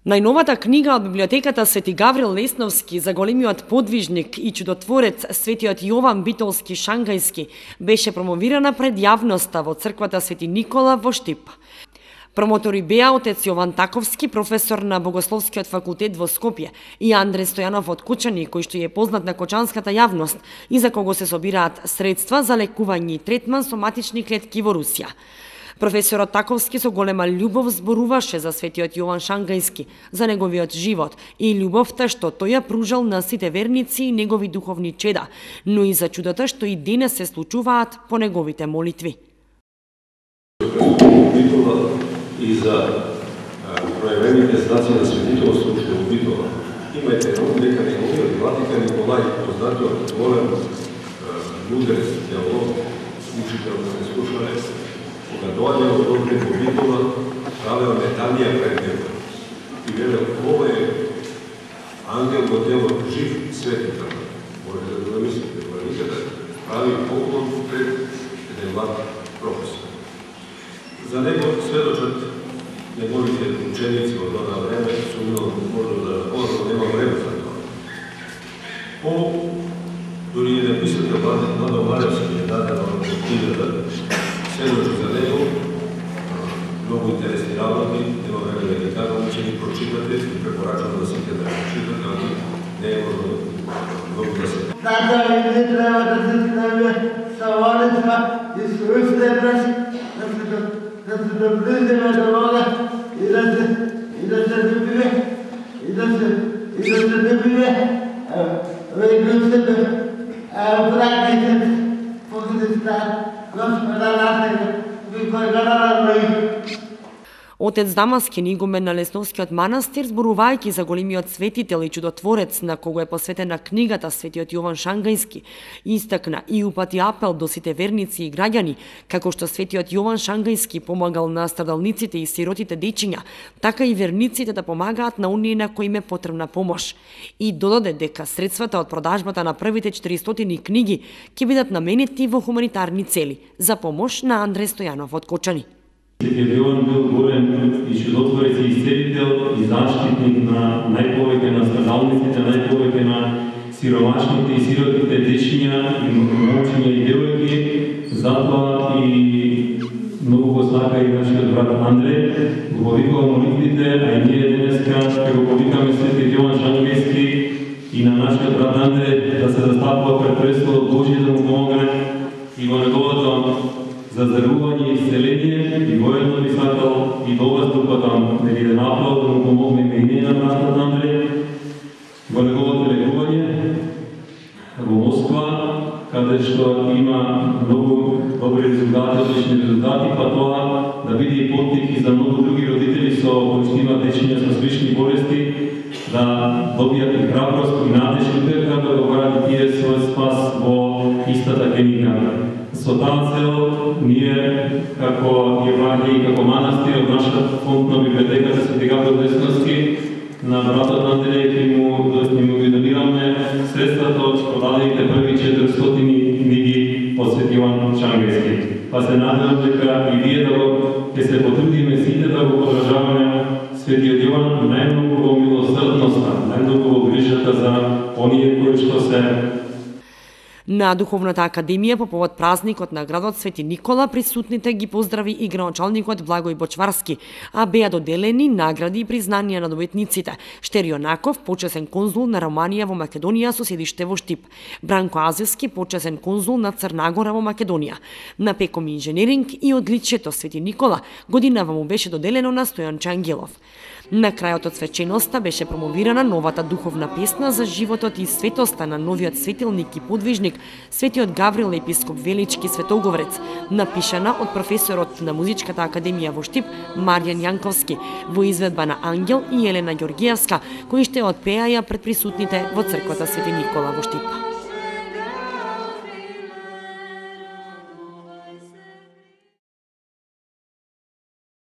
Најновата книга од библиотеката Свети Гаврил Лесновски за големиот подвижник и чудотворец Светиот Јован Битолски Шангајски беше промовирана пред јавноста во црквата Свети Никола во Штип. Промотори беа отец Јован Таковски, професор на Богословскиот факултет во Скопје, и Андре Стојанов од Кочани, кој што е познат на кочанската јавност и за кого се собираат средства за лекување и третман соматични клетки во Русија. Професорот Таковски со голема љубов зборуваше за Светиот Јован Шангајски, за неговиот живот и љубовта што тој ја пружал на сите верници и негови духовни чеда, но и за чудата што и денес се случуваат по неговите молитви. И за проявените знаци на светителство уште во Битола. Имајте много дека неговиот владика Николај, познатиот голем мудрец, теолог, учител да се слушале, кога доаѓа од Добрин во Битола, правел метанија пред него. И велел, ова е ангел во тело жив светител. Може да го намислите, кога никада прави поклон пред еден млад професор. За него сведочат неговите ученици од тоа време, сумно можно да разполагам, нема време за тоа. Дори и написате Владо Валевски е дадено од книгата, сведочи за него, многу интересни работи, нема време да ги кажам, че ги прочитате и препорачам да сите да прочитате, али не е можно многу да се... Тата не треба да се стави са валецма и слушате праши, да се доближиме до Бога и да се добиве вејкуците практиките по Христа, Господа нашего, кој го наради. Отец Дамаскин, игумен на Лесновскиот манастир, зборувајќи за големиот светител и чудотворец на кого е посветена книгата Светиот Јован Шангајски, истакна и упати апел до сите верници и граѓани, како што Светиот Јован Шангајски помагал на страдалниците и сиротите дечиња, така и верниците да помагаат на оние на кои им е потребна помош. И додаде дека средствата од продажбата на првите 400 книги ќе бидат наменети во хуманитарни цели за помош на Андре Стојанов од Кочани. Светиот Јован бил голем и чудотворец и исцелител и заштитник на најповеќе на страдалниците, најповеќе на сиромашните и сиротите дечиња и момчиња и девојки. Затоа и многу го сака и нашиот брат Андре, го повикува молитвите, а и ние денеска ќе го повикаме Светиот Јован Шангајски и на нашиот брат Андре да се застапува пред престолот Божји да му помогне и во неговото за здарување и исцеление и воедно би сакал и до вас дупатам да направо да му помогнеме и ние на братот Андре во неговото лекување во Москва, каде што има многу добри резултати, одлични резултати, па тоа да биде и поттик и за многу други родители со кои што имаат дечиња со слични болести, да добијат и храброст и надеж утека да го барат тие свој спас во истата клиника. Со таа цел, ние, како Евангелие и како манастир од нашата фондна библиотека Свети Гаврил Лесновски, на братот Андре ќе му ги донираме средствата од продадените први 400 книги од Свети Јован Шангајски. Па се надевам дека и вие ќе се потрудиме сите да го подржаваме Светиот Јован најмногу во милосрдноста, најмногу во грижата за оние кои што се. На Духовната академија по повод празникот на градот Свети Никола присутните ги поздрави и градоначалникот Благој Бочварски, а беа доделени награди и признанија на добитниците: Штерио Наков, почесен конзул на Романија во Македонија со седиште во Штип; Бранко Азевски, почесен конзул на Црнагора во Македонија; на Пеком инженеринг и одличието Свети Никола годинава му беше доделено на Стојанче Ангелов. На крајот од свеченоста беше промовирана новата духовна песна за животот и светоста на новиот светилник и подвижник Светиот Гаврил епископ Велички Светоговорец, напишана од професорот на Музичката академија во Штип Марјан Јанковски во изведба на Ангел и Елена Ѓоргиевска, кои ще отпеаја пред присутните во црквата Свети Никола во Штип.